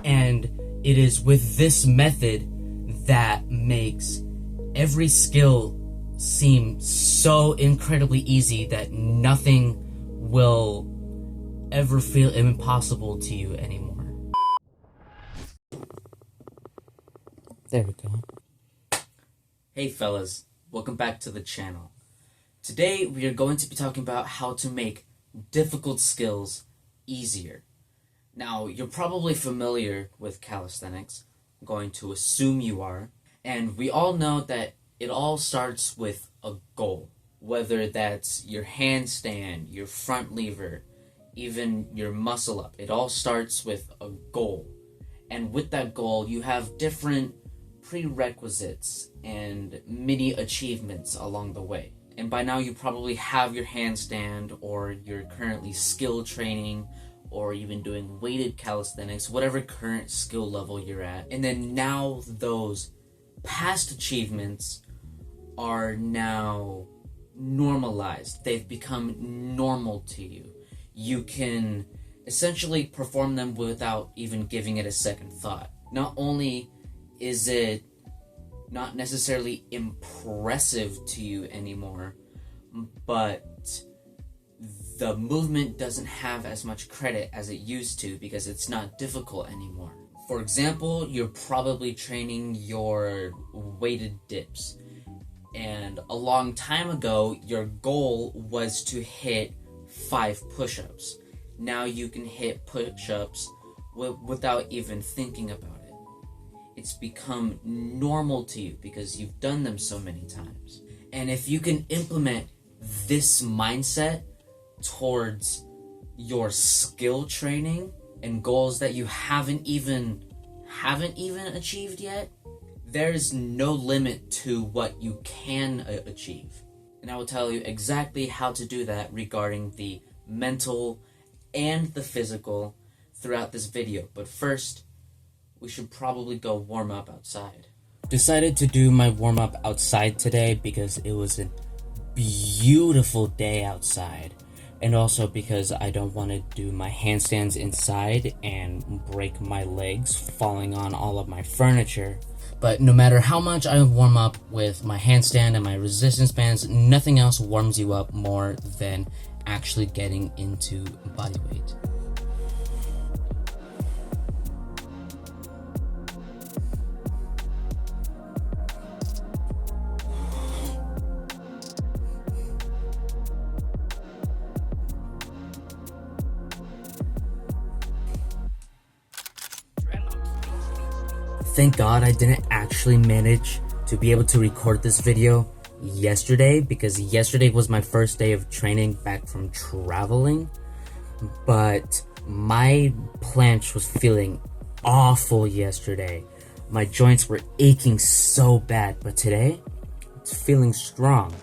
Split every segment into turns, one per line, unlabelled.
And it is with this method that makes every skill seem so incredibly easy that nothing will ever feel impossible to you anymore. There we go. Hey fellas, welcome back to the channel. Today we are going to be talking about how to make difficult skills easier. Now, you're probably familiar with calisthenics. I'm going to assume you are. And we all know that it all starts with a goal. Whether that's your handstand, your front lever, even your muscle up. It all starts with a goal. And with that goal, you have different prerequisites and mini achievements along the way. And by now you probably have your handstand, or you're currently skill training, or even doing weighted calisthenics, whatever current skill level you're at. And then now those past achievements are now normalized. They've become normal to you. You can essentially perform them without even giving it a second thought. Not only is it not necessarily impressive to you anymore, but the movement doesn't have as much credit as it used to because it's not difficult anymore. For example, you're probably training your weighted dips, and a long time ago your goal was to hit 5 push-ups. Now you can hit push-ups without even thinking about it. It's become normal to you because you've done them so many times. And if you can implement this mindset towards your skill training and goals that you haven't even achieved yet, there's no limit to what you can achieve. And I will tell you exactly how to do that regarding the mental and the physical throughout this video. But first, we should probably go warm up outside. Decided to do my warm up outside today because it was a beautiful day outside. And also because I don't want to do my handstands inside and break my legs falling on all of my furniture. But no matter how much I warm up with my handstand and my resistance bands, nothing else warms you up more than actually getting into body weight. Thank God I didn't actually manage to be able to record this video yesterday, because yesterday was my first day of training back from traveling. But my planche was feeling awful yesterday. My joints were aching so bad, but today it's feeling strong.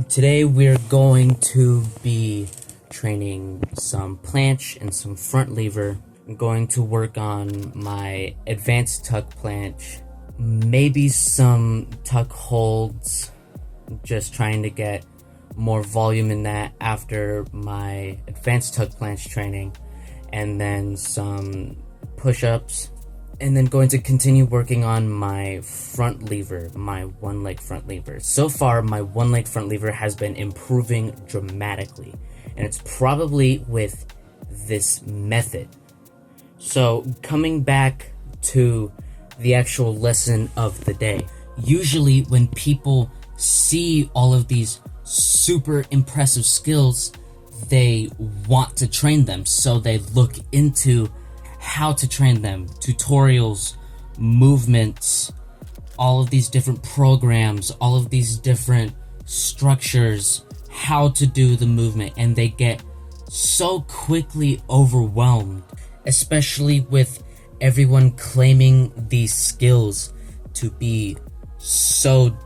Today we're going to be training some planche and some front lever. I'm going to work on my advanced tuck planche, maybe some tuck holds, just trying to get more volume in that after my advanced tuck planche training, and then some push-ups, and then going to continue working on my front lever, my one leg front lever. So far, my one leg front lever has been improving dramatically, and it's probably with this method. So, coming back to the actual lesson of the day. Usually when people see all of these super impressive skills, they want to train them. So they look into how to train them, tutorials, movements, all of these different programs, all of these different structures, how to do the movement, and they get so quickly overwhelmed, especially with everyone claiming these skills to be so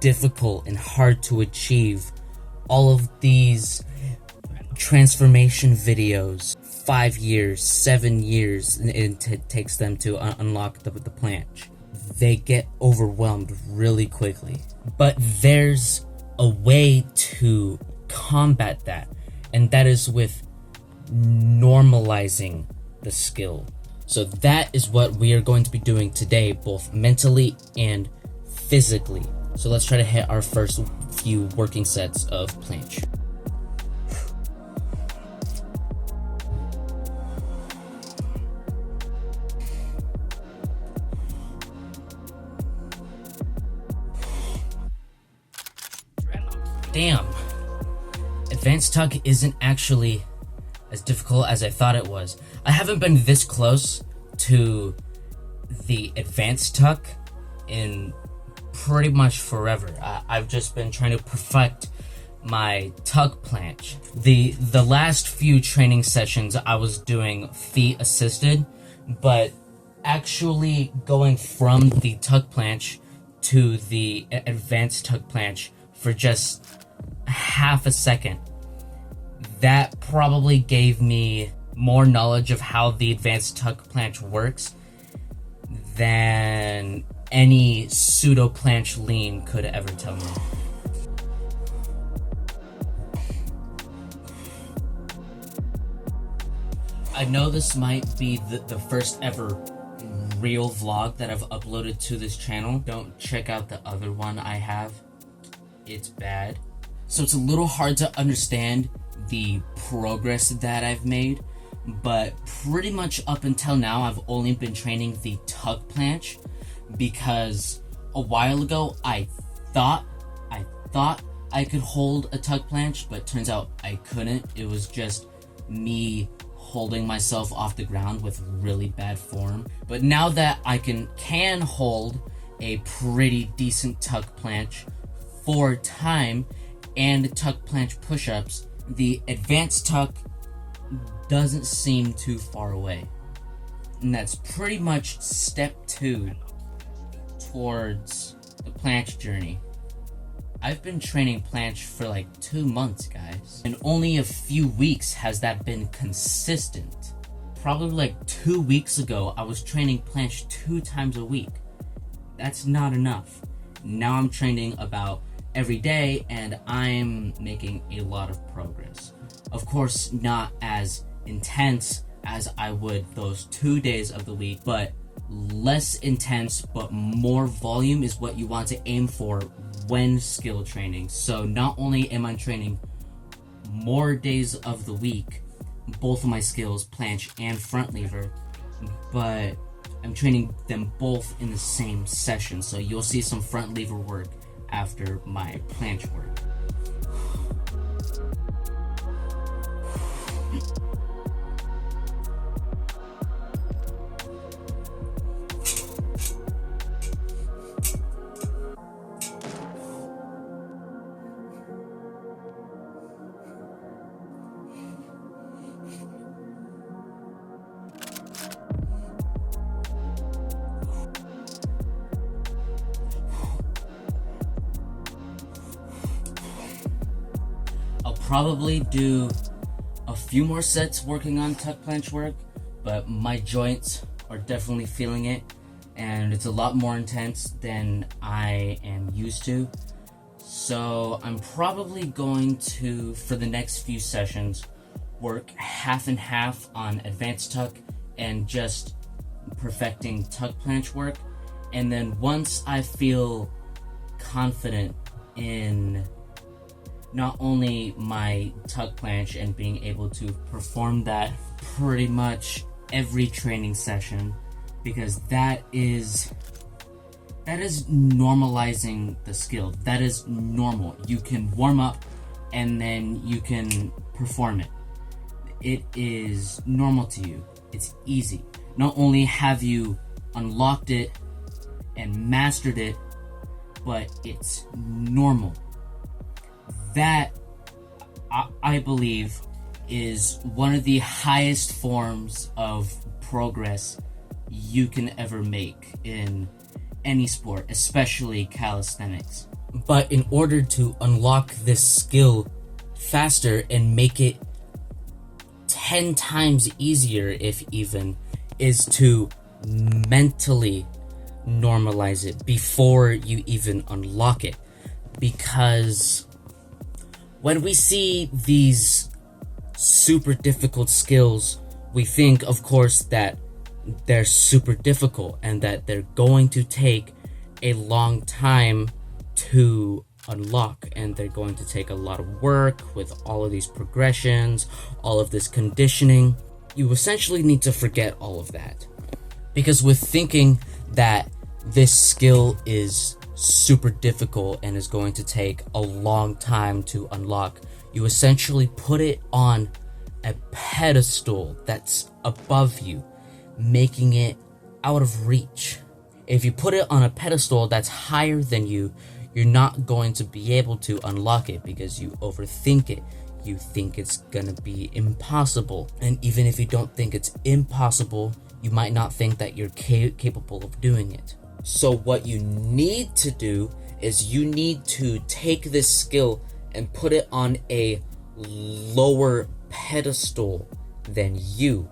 difficult and hard to achieve. All of these transformation videos, 5 years, 7 years it takes them to unlock the planche. They get overwhelmed really quickly. But there's a way to combat that, and that is with normalizing the skill. So that is what we are going to be doing today, both mentally and physically. So let's try to hit our first few working sets of planche. Damn. Advanced tuck isn't actually as difficult as I thought it was. I haven't been this close to the advanced tuck in pretty much forever. I've just been trying to perfect my tuck planche. The last few training sessions I was doing feet assisted, but actually going from the tuck planche to the advanced tuck planche for just half a second, that probably gave me more knowledge of how the advanced tuck planche works than any pseudo planche lean could ever tell me. I know this might be the first ever real vlog that I've uploaded to this channel. Don't check out the other one I have. It's bad. So it's a little hard to understand the progress that I've made, but pretty much up until now I've only been training the tuck planche because a while ago I thought I could hold a tuck planche, but turns out I couldn't. It was just me holding myself off the ground with really bad form. But now that I can hold a pretty decent tuck planche for time and tuck planche push-ups, the advanced tuck doesn't seem too far away. And that's pretty much step 2 towards the planche journey. I've been training planche for like 2 months, guys. And only a few weeks has that been consistent. Probably like 2 weeks ago, I was training planche 2 times a week. That's not enough. Now I'm training about every day, and I'm making a lot of progress. Of course, not as intense as I would those 2 days of the week, but less intense, but more volume is what you want to aim for when skill training. So not only am I training more days of the week, both of my skills, planche and front lever, but I'm training them both in the same session. So you'll see some front lever work after my planche work. Probably do a few more sets working on tuck planche work, but my joints are definitely feeling it, and it's a lot more intense than I am used to. So I'm probably going to, for the next few sessions, work half and half on advanced tuck and just perfecting tuck planche work. And then once I feel confident in not only my tuck planche and being able to perform that pretty much every training session, because that is normalizing the skill. That is normal. You can warm up and then you can perform it. It is normal to you. It's easy. Not only have you unlocked it and mastered it, but it's normal. That, I believe, is one of the highest forms of progress you can ever make in any sport, especially calisthenics. But in order to unlock this skill faster and make it 10 times easier, if even, is to mentally normalize it before you even unlock it. Because when we see these super difficult skills, we think, of course, that they're super difficult and that they're going to take a long time to unlock, and they're going to take a lot of work with all of these progressions, all of this conditioning. You essentially need to forget all of that, because with thinking that this skill is super difficult and is going to take a long time to unlock, you essentially put it on a pedestal that's above you, making it out of reach. If you put it on a pedestal that's higher than you, you're not going to be able to unlock it because you overthink it. You think it's gonna be impossible. And even if you don't think it's impossible, you might not think that you're capable of doing it. So what you need to do is you need to take this skill and put it on a lower pedestal than you.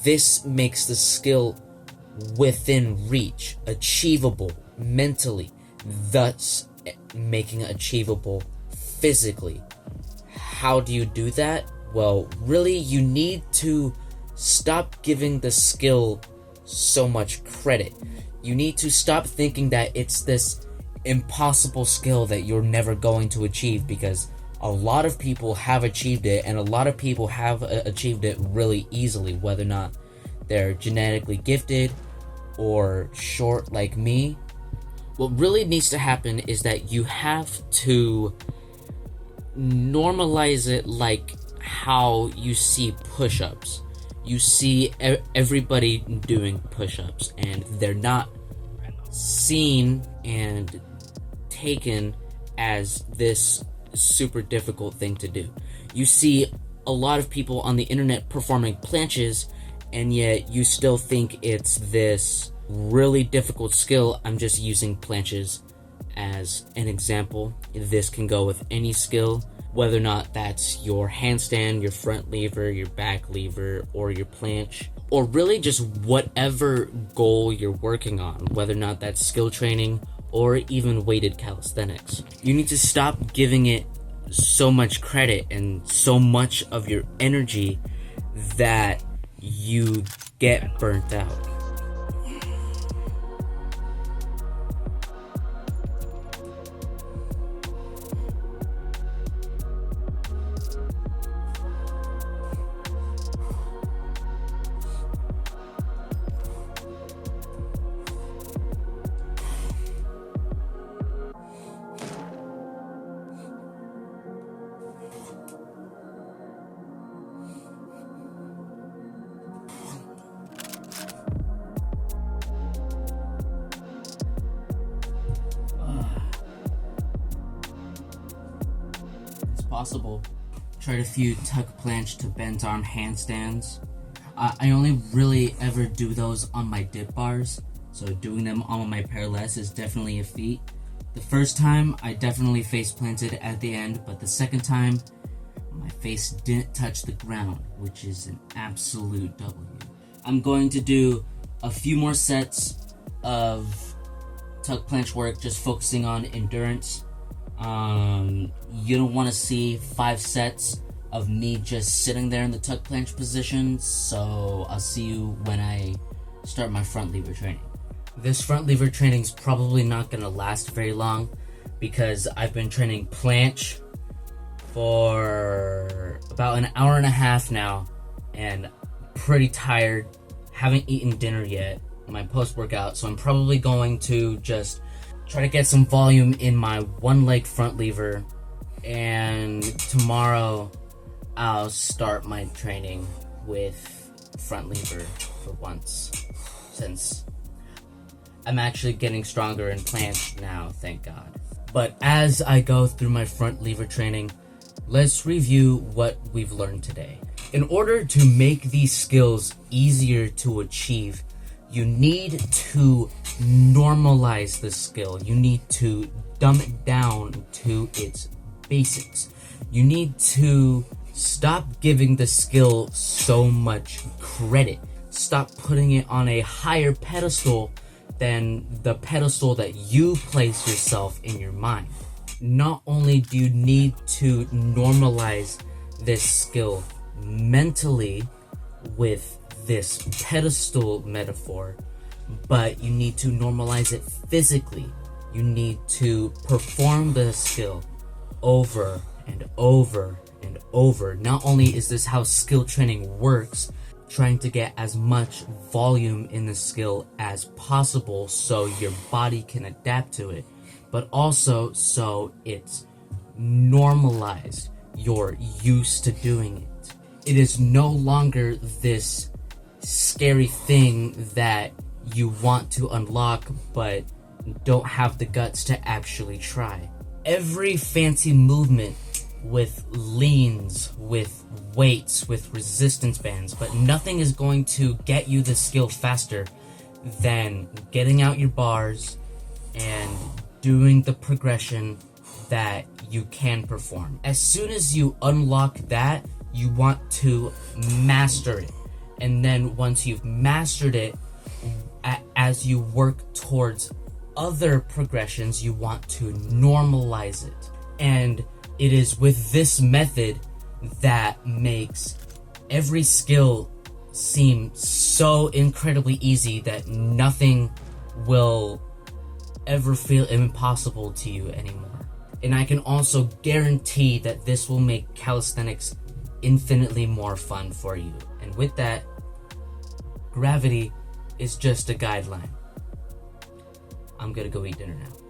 This makes the skill within reach, achievable mentally, thus making it achievable physically. How do you do that? Well, really, you need to stop giving the skill so much credit. You need to stop thinking that it's this impossible skill that you're never going to achieve, because a lot of people have achieved it, and a lot of people have achieved it really easily, whether or not they're genetically gifted or short like me. What really needs to happen is that you have to normalize it, like how you see push-ups. You see everybody doing push-ups, and they're not seen and taken as this super difficult thing to do. You see a lot of people on the internet performing planches, and yet you still think it's this really difficult skill. I'm just using planches as an example. This can go with any skill, whether or not that's your handstand, your front lever, your back lever, or your planche, or really just whatever goal you're working on, whether or not that's skill training or even weighted calisthenics. You need to stop giving it so much credit and so much of your energy that you get burnt out. Possible. Tried a few tuck planche to bent arm handstands. I only really ever do those on my dip bars, so doing them on my parallels is definitely a feat. The first time I definitely face planted at the end, but the second time my face didn't touch the ground, which is an absolute W. I'm going to do a few more sets of tuck planche work, just focusing on endurance. You don't want to see 5 sets of me just sitting there in the tuck planche position, so I'll see you when I start my front lever training. This front lever training is probably not going to last very long, because I've been training planche for about an hour and a half now, and pretty tired, haven't eaten dinner yet, my post-workout, so I'm probably going to just try to get some volume in my one leg front lever, and tomorrow I'll start my training with front lever for once, since I'm actually getting stronger in planche now, thank God. But as I go through my front lever training, let's review what we've learned today. In order to make these skills easier to achieve, you need to normalize the skill. You need to dumb it down to its basics. You need to stop giving the skill so much credit. Stop putting it on a higher pedestal than the pedestal that you place yourself in your mind. Not only do you need to normalize this skill mentally with this pedestal metaphor, but you need to normalize it physically. You need to perform the skill over and over and over. Not only is this how skill training works, trying to get as much volume in the skill as possible so your body can adapt to it, but also so it's normalized. You're used to doing it. It is no longer this scary thing that you want to unlock but don't have the guts to actually try. Every fancy movement with leans, with weights, with resistance bands, but nothing is going to get you the skill faster than getting out your bars and doing the progression that you can perform. As soon as you unlock that, you want to master it. And then once you've mastered it, as you work towards other progressions, you want to normalize it. And it is with this method that makes every skill seem so incredibly easy that nothing will ever feel impossible to you anymore. And I can also guarantee that this will make calisthenics infinitely more fun for you. And with that, gravity is just a guideline. I'm gonna go eat dinner now.